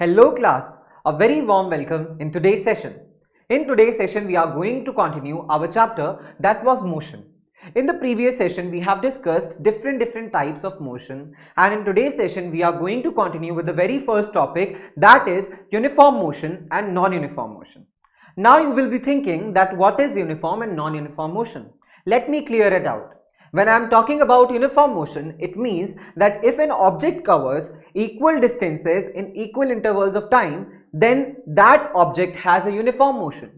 Hello class, a very warm welcome in today's session. In today's session, we are going to continue our chapter that was motion. In the previous session, we have discussed different types of motion, and in today's session, we are going to continue with the very first topic, that is uniform motion and non-uniform motion. Now you will be thinking that what is uniform and non-uniform motion? Let me clear it out. When I am talking about uniform motion, it means that if an object covers equal distances in equal intervals of time, then that object has a uniform motion.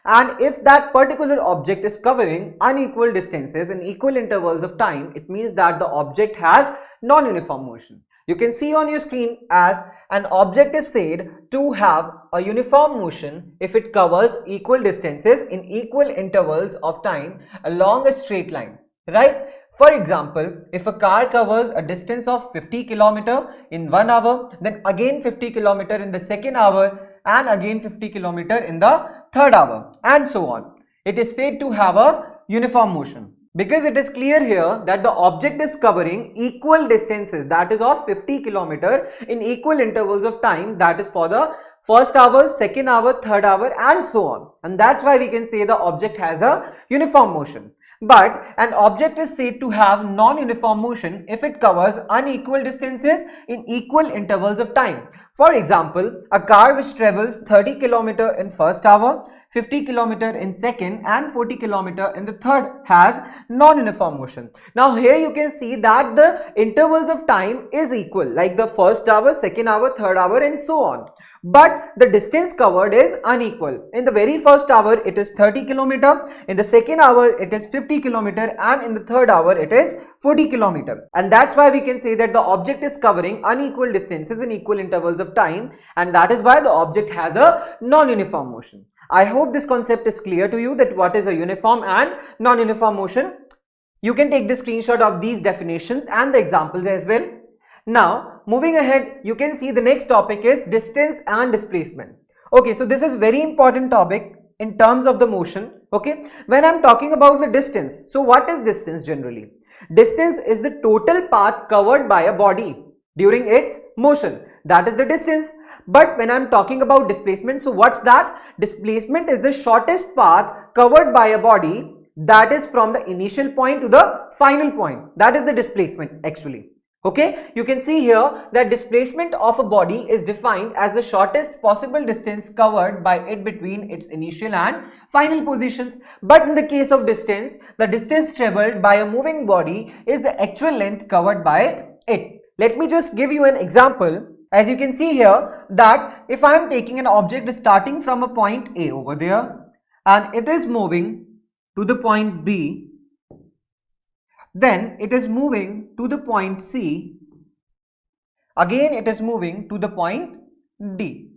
And if that particular object is covering unequal distances in equal intervals of time, it means that the object has non-uniform motion. You can see on your screen as an object is said to have a uniform motion if it covers equal distances in equal intervals of time along a straight line. Right? For example, if a car covers a distance of 50 km in 1 hour, then again 50 km in the second hour and again 50 km in the third hour and so on. It is said to have a uniform motion because it is clear here that the object is covering equal distances, that is of 50 km in equal intervals of time, that is for the first hour, second hour, third hour and so on. And that's why we can say the object has a uniform motion. But an object is said to have non-uniform motion if it covers unequal distances in equal intervals of time. For example, a car which travels 30 km in first hour, 50 km in second and 40 km in the third has non-uniform motion. Now here you can see that the intervals of time is equal, like the first hour, second hour, third hour and so on. But the distance covered is unequal. In the very first hour it is 30 km, in the second hour it is 50 km and in the third hour it is 40 km. And that's why we can say that the object is covering unequal distances in equal intervals of time, and that is why the object has a non-uniform motion. I hope this concept is clear to you that what is a uniform and non-uniform motion. You can take the screenshot of these definitions and the examples as well. Now, moving ahead, you can see the next topic is distance and displacement. Okay, so this is very important topic in terms of the motion. Okay, when I'm talking about the distance, so what is distance generally? Distance is the total path covered by a body during its motion. That is the distance. But when I'm talking about displacement, so what's that? Displacement is the shortest path covered by a body, that is from the initial point to the final point. That is the displacement actually. Okay, you can see here that displacement of a body is defined as the shortest possible distance covered by it between its initial and final positions. But in the case of distance, the distance traveled by a moving body is the actual length covered by it. Let me just give you an example. As you can see here that if I am taking an object starting from a point A over there and it is moving to the point B, then it is moving to the point C, again it is moving to the point D.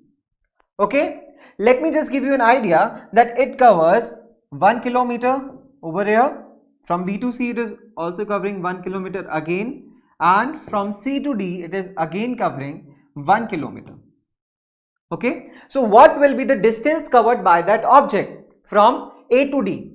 Okay, let me just give you an idea that it covers 1 kilometer over here. From B to C it is also covering 1 kilometer again, and from C to D it is again covering 1 kilometer. Okay, so what will be the distance covered by that object from A to D?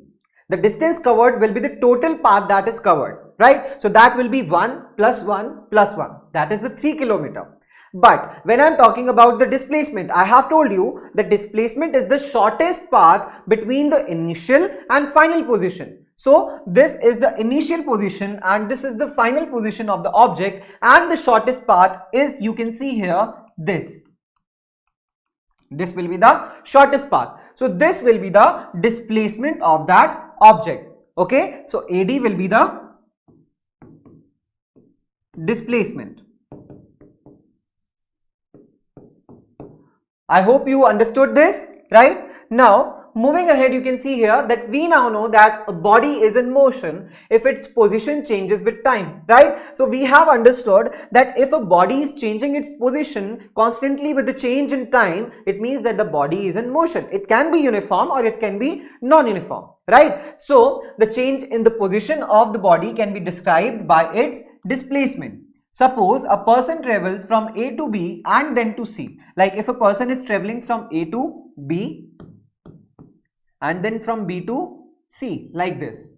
The distance covered will be the total path that is covered, right? So that will be 1 plus 1 plus 1. That is the 3 kilometer. But when I am talking about the displacement, I have told you that displacement is the shortest path between the initial and final position. So this is the initial position and this is the final position of the object, and the shortest path is, you can see here, this. This will be the shortest path. So this will be the displacement of that object. Okay, so AD will be the displacement. I hope you understood this, right? Now, moving ahead, you can see here that we now know that a body is in motion if its position changes with time, right? So we have understood that if a body is changing its position constantly with the change in time, it means that the body is in motion. It can be uniform or it can be non-uniform, right? So the change in the position of the body can be described by its displacement. Suppose a person travels from A to B and then to C. Like if a person is traveling from A to B and then from B to C, like this.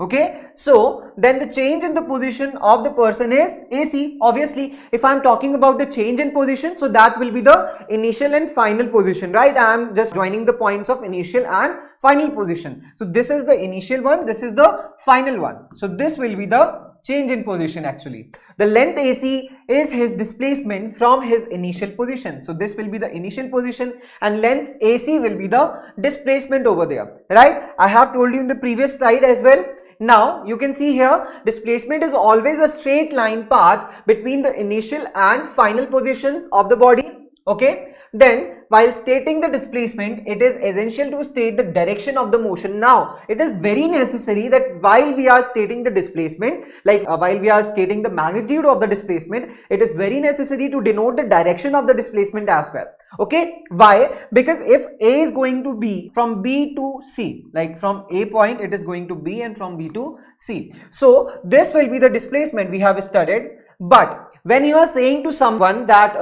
Okay, so then the change in the position of the person is AC. Obviously, if I am talking about the change in position, so that will be the initial and final position, right? I am just joining the points of initial and final position. So this is the initial one, this is the final one. So this will be the change in position actually. The length AC is his displacement from his initial position. So this will be the initial position and length AC will be the displacement over there, right? I have told you in the previous slide as well. Now you can see here displacement is always a straight line path between the initial and final positions of the body. Okay, then while stating the displacement, it is essential to state the direction of the motion. Now it is very necessary that while we are stating the displacement, like while we are stating the magnitude of the displacement, it is very necessary to denote the direction of the displacement as well. Okay, why? Because if A is going to be from B to C, like from A point it is going to B and from B to C, so this will be the displacement we have studied. But when you are saying to someone that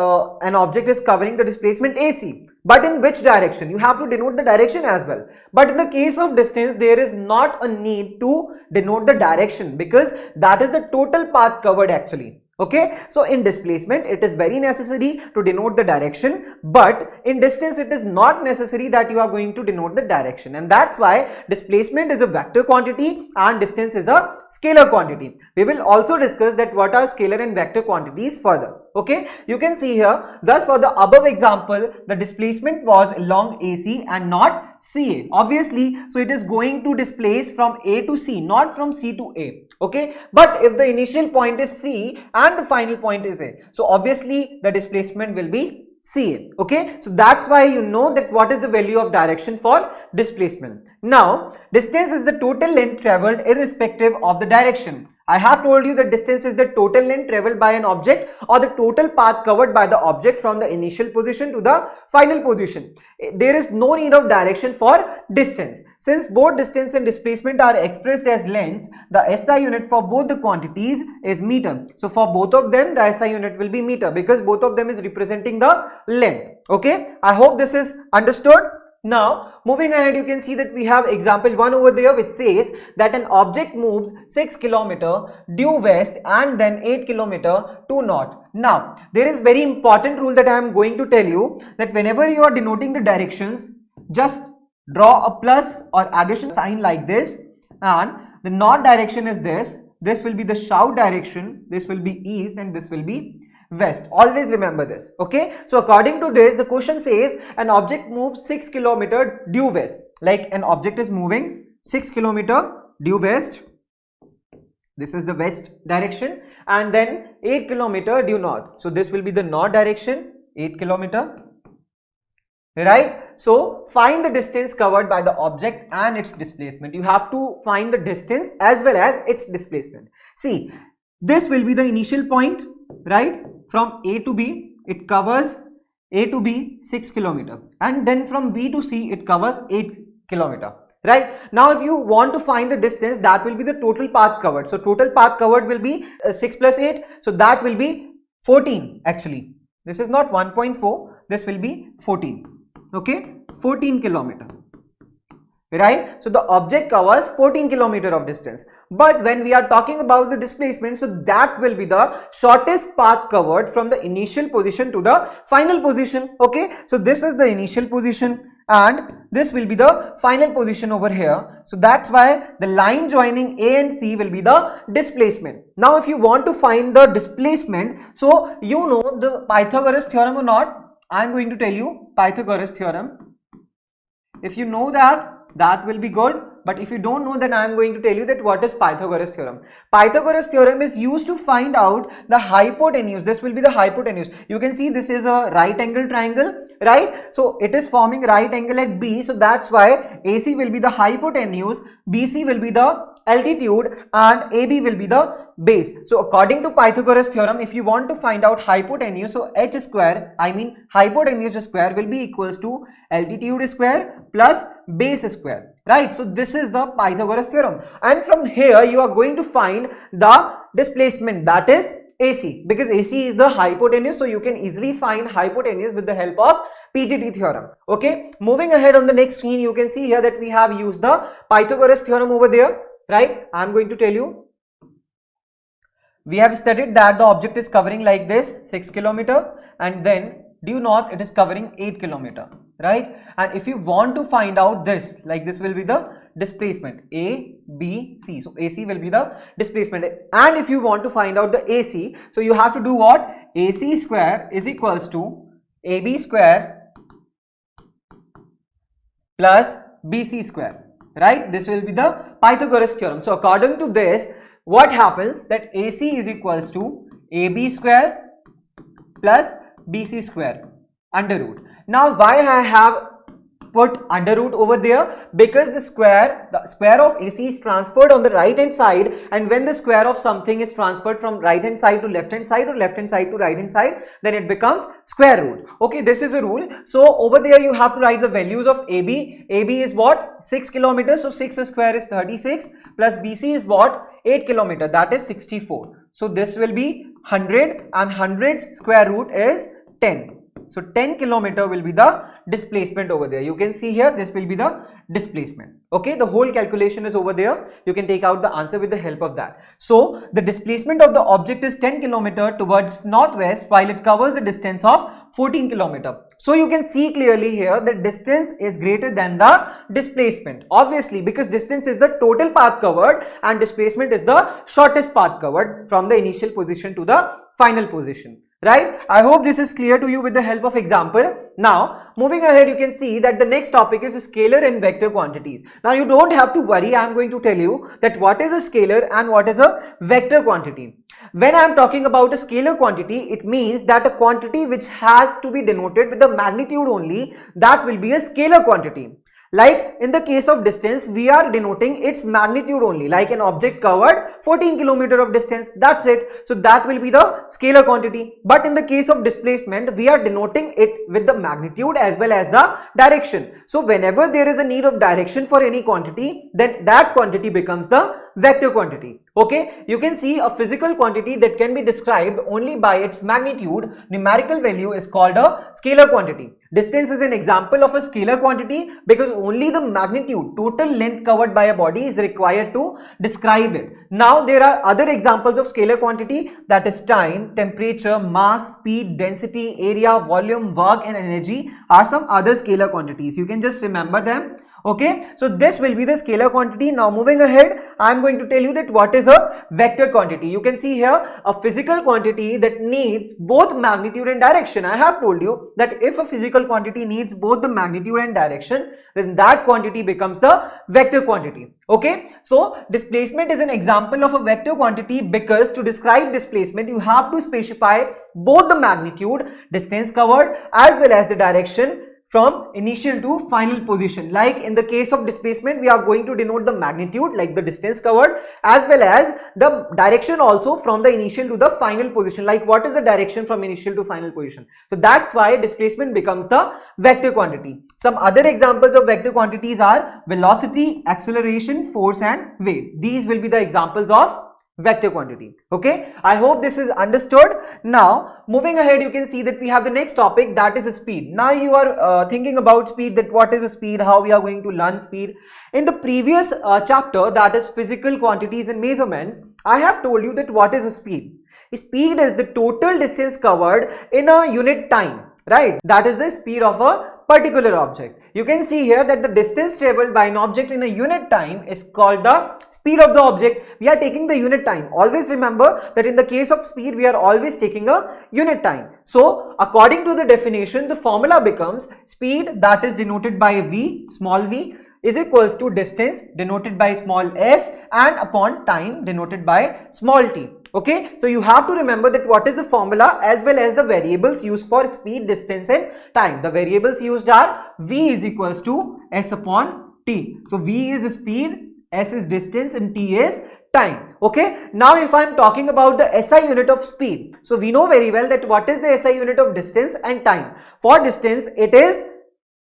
an object is covering the displacement AC, but in which direction, you have to denote the direction as well. But in the case of distance, there is not a need to denote the direction because that is the total path covered actually. Okay, so in displacement it is very necessary to denote the direction, but in distance it is not necessary that you are going to denote the direction, and that's why displacement is a vector quantity and distance is a scalar quantity. We will also discuss that what are scalar and vector quantities further. Okay, you can see here, thus for the above example, the displacement was along AC and not CA. Obviously, so it is going to displace from A to C, not from C to A. Okay, but if the initial point is C and the final point is A, so obviously the displacement will be CA. Okay, so that's why you know that what is the value of direction for displacement. Now, distance is the total length traveled irrespective of the direction. I have told you that distance is the total length traveled by an object or the total path covered by the object from the initial position to the final position. There is no need of direction for distance. Since both distance and displacement are expressed as lengths, the SI unit for both the quantities is meter. So for both of them, the SI unit will be meter because both of them is representing the length. Okay, I hope this is understood. Now, moving ahead, you can see that we have example 1 over there which says that an object moves 6 km due west and then 8 km to north. Now, there is very important rule that I am going to tell you, that whenever you are denoting the directions, just draw a plus or addition sign like this, and the north direction is this will be the south direction, this will be east, and this will be west. Always remember this. Okay, so according to this, the question says an object moves 6 km due west, like an object is moving 6 km due west, this is the west direction, and then 8 km due north, so this will be the north direction, 8 km, right? So find the distance covered by the object and its displacement. You have to find the distance as well as its displacement. See, this will be the initial point, right? From A to B, it covers A to B 6 km, and then from B to C it covers 8 km, right? Now if you want to find the distance, that will be the total path covered. So total path covered will be 6 plus 8, so that will be 14 actually. This is not 1.4, this will be 14. Okay, 14 km. Right, so the object covers 14 km of distance, but when we are talking about the displacement, so that will be the shortest path covered from the initial position to the final position. Okay, so this is the initial position and this will be the final position over here, so that's why the line joining A and C will be the displacement. Now if you want to find the displacement, so you know the Pythagoras theorem or not, I am going to tell you Pythagoras theorem. If you know that will be good, but if you don't know, then I am going to tell you that what is Pythagoras theorem. Pythagoras theorem is used to find out the hypotenuse. This will be the hypotenuse. You can see this is a right angle triangle, right? So it is forming right angle at B, so that's why AC will be the hypotenuse, BC will be the altitude, and AB will be the base. So according to Pythagoras theorem, if you want to find out hypotenuse, so h square, I mean hypotenuse square, will be equals to altitude square plus base square, right? So this is the Pythagoras theorem, and from here you are going to find the displacement, that is AC, because AC is the hypotenuse, so you can easily find hypotenuse with the help of PGT theorem. Okay, moving ahead on the next screen, you can see here that we have used the Pythagoras theorem over there, right? I am going to tell you. We have studied that the object is covering like this 6 kilometer, and then due north it is covering 8 kilometer, right? And if you want to find out this, like this will be the displacement A, B, C. So AC will be the displacement, and if you want to find out the AC, so you have to do what? AC square is equals to AB square plus BC square, right? This will be the Pythagoras theorem. So according to this, what happens that AC is equals to AB square plus BC square under root. Now why I have put under root over there? Because the square of AC is transferred on the right hand side, and when the square of something is transferred from right hand side to left hand side or left hand side to right hand side, then it becomes square root. Okay, this is a rule. So over there you have to write the values of AB. AB is what? 6 kilometers. So 6 square is 36 plus BC is what? 8 kilometer, that is 64. So this will be 100, and 100's square root is 10. So 10 kilometer will be the displacement over there. You can see here, this will be the displacement. Okay, the whole calculation is over there. You can take out the answer with the help of that. So the displacement of the object is 10 kilometer towards northwest, while it covers a distance of 14 kilometer. So you can see clearly here that distance is greater than the displacement, obviously, because distance is the total path covered and displacement is the shortest path covered from the initial position to the final position. Right? I hope this is clear to you with the help of example. Now, moving ahead, you can see that the next topic is scalar and vector quantities. Now, you don't have to worry. I am going to tell you that what is a scalar and what is a vector quantity. When I am talking about a scalar quantity, it means that a quantity which has to be denoted with the magnitude only, that will be a scalar quantity. Like in the case of distance, we are denoting its magnitude only, like an object covered 14 kilometer of distance, that's it. So that will be the scalar quantity. But in the case of displacement, we are denoting it with the magnitude as well as the direction. So whenever there is a need of direction for any quantity, then that quantity becomes the vector quantity. Okay, you can see a physical quantity that can be described only by its magnitude, numerical value, is called a scalar quantity. Distance is an example of a scalar quantity because only the magnitude, total length covered by a body, is required to describe it. Now there are other examples of scalar quantity, that is time, temperature, mass, speed, density, area, volume, work and energy are some other scalar quantities. You can just remember them. Okay, so this will be the scalar quantity. Now moving ahead, I am going to tell you that what is a vector quantity. You can see here a physical quantity that needs both magnitude and direction. I have told you that if a physical quantity needs both the magnitude and direction, then that quantity becomes the vector quantity. Okay, so displacement is an example of a vector quantity because to describe displacement, you have to specify both the magnitude, distance covered, as well as the direction from initial to final position. Like in the case of displacement, we are going to denote the magnitude, like the distance covered, as well as the direction also from the initial to the final position, like what is the direction from initial to final position. So that's why displacement becomes the vector quantity. Some other examples of vector quantities are velocity, acceleration, force and weight. These will be the examples of vector quantity. Okay, I hope this is understood. Now moving ahead, you can see that we have the next topic, that is speed. Now you are thinking about speed, that what is a speed, how we are going to learn speed. In the previous chapter, that is physical quantities and measurements, I have told you that what is a speed. Speed is the total distance covered in a unit time, right? That is the speed of a particular object. You can see here that the distance traveled by an object in a unit time is called the speed of the object. We are taking the unit time. Always remember that in the case of speed, we are always taking a unit time. So according to the definition, the formula becomes speed, that is denoted by v, small v, is equals to distance denoted by small s, and upon time denoted by small t. Okay, so you have to remember that what is the formula as well as the variables used for speed, distance and time. The variables used are v is equals to s upon t. So v is speed, s is distance and t is time. Okay, now if I am talking about the SI unit of speed, so we know very well that what is the SI unit of distance and time. For distance it is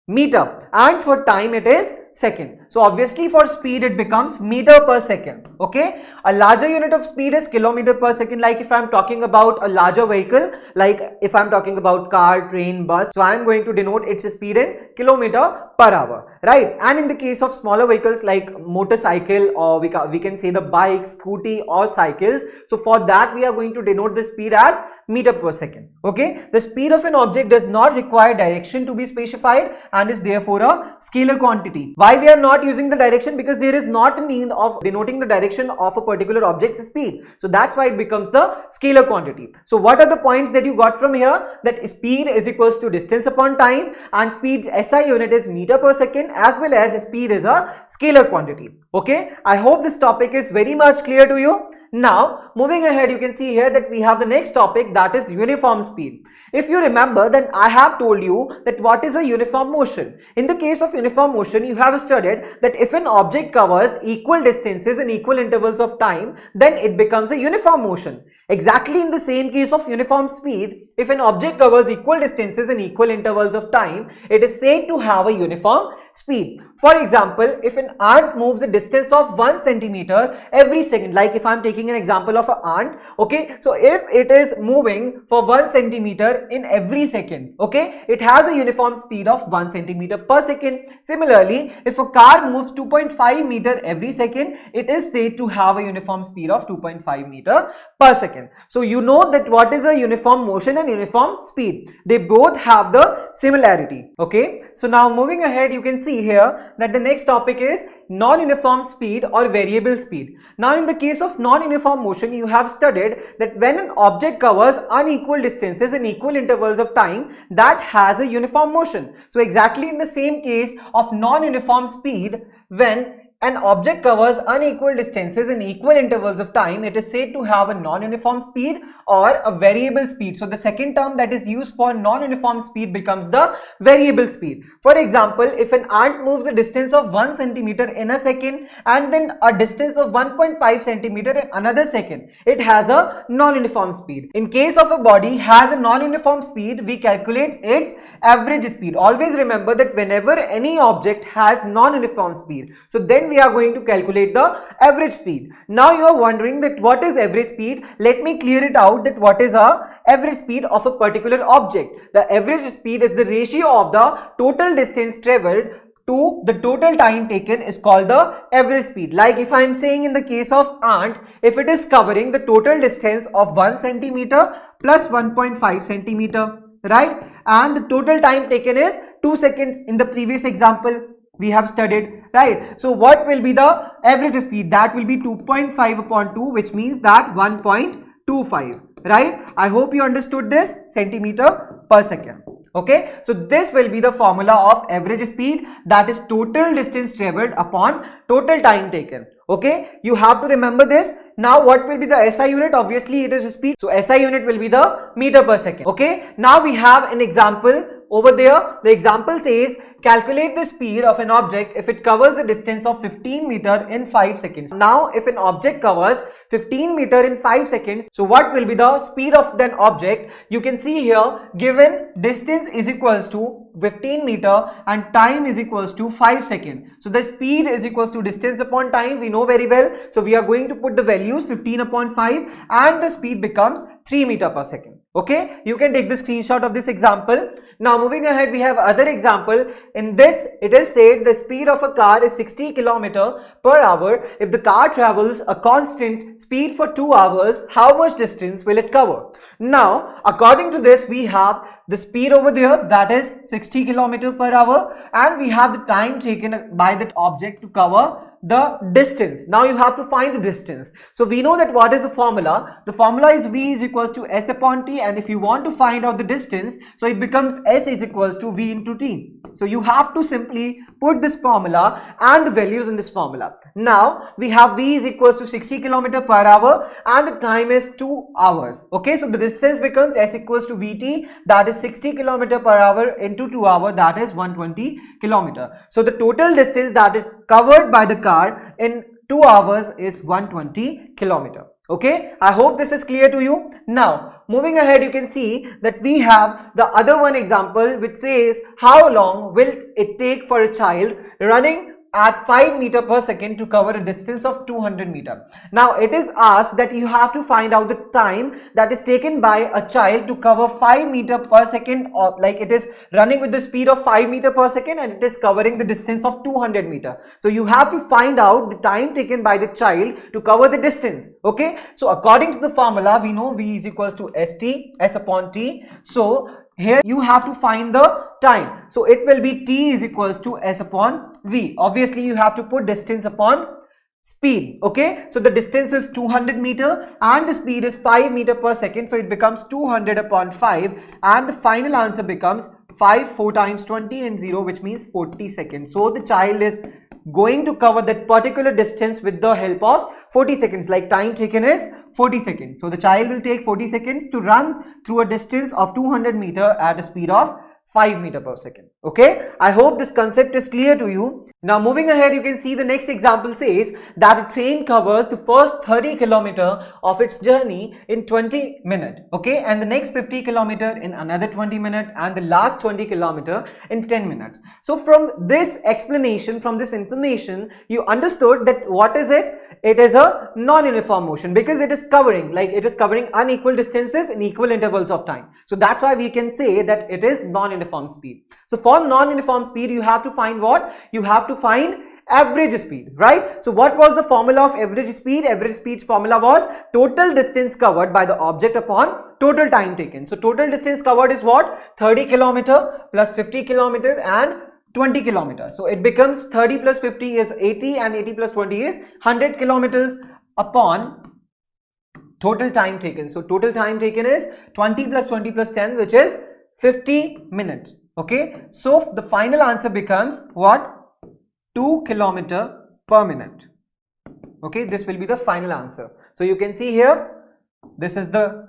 meter and for time it is second. So obviously for speed it becomes meter per second. Okay, a larger unit of speed is kilometer per second. Like if I'm talking about a larger vehicle, like if I'm talking about car, train, bus, so I'm going to denote its speed in kilometer per hour, right? And in the case of smaller vehicles like motorcycle, or we can say the bike, scooty or cycles, so for that we are going to denote the speed as meter per second. Okay, the speed of an object does not require direction to be specified and is therefore a scalar quantity. Why we are not using the direction? Because there is not a need of denoting the direction of a particular object's speed, so that's why it becomes the scalar quantity. So what are the points that you got from here? That speed is equals to distance upon time, and speed's SI unit is meter per second, as well as speed is a scalar quantity. Okay, I hope this topic is very much clear to you. Now moving ahead, you can see here that we have the next topic, that is uniform speed. If you remember, then I have told you that what is a uniform motion. In the case of uniform motion, you have studied that if an object covers equal distances in equal intervals of time, then it becomes a uniform motion. Exactly in the same case of uniform speed, if an object covers equal distances in equal intervals of time, it is said to have a uniform speed. For example, if an ant moves a distance of 1 centimeter every second, like if I am taking an example of an ant, okay, so if it is moving for 1 centimeter in every second, okay, it has a uniform speed of 1 centimeter per second. Similarly, if a car moves 2.5 meter every second, it is said to have a uniform speed of 2.5 meter per second. So you know that what is a uniform motion and uniform speed, they both have the similarity. Okay, so now moving ahead, you can see here that the next topic is non-uniform speed or variable speed. Now in the case of non-uniform motion, you have studied that when an object covers unequal distances in equal intervals of time, that has a uniform motion. So exactly in the same case of non-uniform speed, when an object covers unequal distances in equal intervals of time, it is said to have a non-uniform speed or a variable speed. So the second term that is used for non-uniform speed becomes the variable speed. For example, if an ant moves a distance of 1 centimeter in a second and then a distance of 1.5 centimeter in another second, it has a non-uniform speed. In case of a body has a non-uniform speed, we calculate its average speed. Always remember that whenever any object has non-uniform speed, so then we are going to calculate the average speed. Now you are wondering that what is average speed? Let me clear it out, that what is a average speed of a particular object. The average speed is the ratio of the total distance traveled to the total time taken is called the average speed. Like if I am saying in the case of ant, if it is covering the total distance of 1 centimeter plus 1.5 centimeter, right, and the total time taken is 2 seconds in the previous example we have studied, right? So what will be the average speed? That will be 2.5 upon 2, which means that 1.25, right? I hope you understood this, centimeter per second. Okay, so this will be the formula of average speed, that is total distance traveled upon total time taken. Okay, you have to remember this. Now what will be the SI unit? Obviously it is speed, so SI unit will be the meter per second. Okay, now we have an example over there. The example says calculate the speed of an object if it covers a distance of 15 meter in 5 seconds. Now if an object covers 15 meter in 5 seconds, so what will be the speed of that object? You can see here, given distance is equals to 15 meter and time is equals to 5 seconds. So the speed is equals to distance upon time, we know very well. So we are going to put the values 15 upon 5 and the speed becomes 3 meter per second. Okay, you can take the screenshot of this example. Now moving ahead, we have other example. In this it is said the speed of a car is 60 km per hour. If the car travels a constant speed for 2 hours, how much distance will it cover? Now according to this, we have the speed over there, that is 60 km per hour, and we have the time taken by that object to cover the distance. Now you have to find the distance. So we know that what is the formula? The formula is V is equals to S upon T, and if you want to find out the distance, so it becomes S is equals to V into T. So you have to simply put this formula and the values in this formula. Now we have V is equals to 60 km per hour and the time is 2 hours. Okay, so the distance becomes S equals to VT, that is 60 km per hour into 2 hours, that is 120 km. So the total distance that is covered by the car in 2 hours is 120 km. Okay, I hope this is clear to you. Now moving ahead, you can see that we have the other one example which says how long will it take for a child running at 5 meter per second to cover a distance of 200 meter. Now it is asked that you have to find out the time that is taken by a child to cover 5 meter per second, or like it is running with the speed of 5 meter per second and it is covering the distance of 200 meter. So you have to find out the time taken by the child to cover the distance. Okay, so according to the formula, we know V is equals to S upon T. So here you have to find the time. So it will be T is equals to S upon V. Obviously you have to put distance upon speed. Okay, so the distance is 200 meter and the speed is 5 meter per second. So it becomes 200 upon 5 and the final answer becomes 5, 4 times 20 and 0, which means 40 seconds. So the child is going to cover that particular distance with the help of 40 seconds, like time taken is 40 seconds. So the child will take 40 seconds to run through a distance of 200 meter at a speed of 5 meter per second. Okay, I hope this concept is clear to you. Now moving ahead, you can see the next example says that a train covers the first 30 kilometer of its journey in 20 minutes. Okay, and the next 50 kilometer in another 20 minutes and the last 20 kilometer in 10 minutes. So from this explanation, from this information, you understood that what is it? It is a non-uniform motion because it is covering, like it is covering unequal distances in equal intervals of time. So that's why we can say that it is non-uniform speed. So for non-uniform speed, you have to find what? You have to find average speed, right? So what was the formula of average speed? Average speed's formula was total distance covered by the object upon total time taken. So total distance covered is what? 30 kilometer plus 50 kilometer and 20 kilometers. So it becomes 30 plus 50 is 80 and 80 plus 20 is 100 kilometers upon total time taken. So total time taken is 20 plus 20 plus 10, which is 50 minutes. Okay, so the final answer becomes what? 2 kilometer per minute. Okay, this will be the final answer. So you can see here, this is the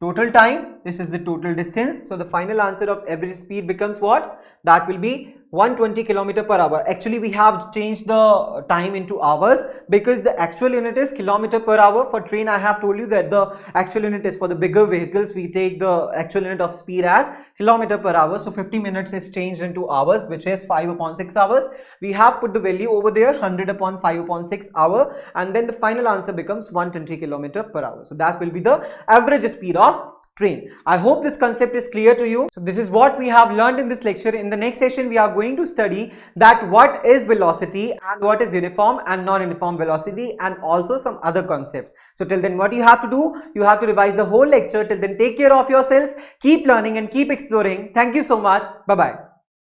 total time, this is the total distance. So the final answer of average speed becomes what? That will be 120 kilometer per hour. Actually, we have changed the time into hours because the actual unit is kilometer per hour. For train, I have told you that the actual unit is for the bigger vehicles. We take the actual unit of speed as kilometer per hour. So 50 minutes is changed into hours, which is 5 upon 6 hours. We have put the value over there, 100 upon 5 upon 6 hour, and then the final answer becomes 120 kilometer per hour. So that will be the average speed of train. I hope this concept is clear to you. So this is what we have learned in this lecture. In the next session, we are going to study that what is velocity and what is uniform and non-uniform velocity, and also some other concepts. So till then, what you have to do, you have to revise the whole lecture. Till then, take care of yourself, keep learning and keep exploring. Thank you so much. Bye-bye.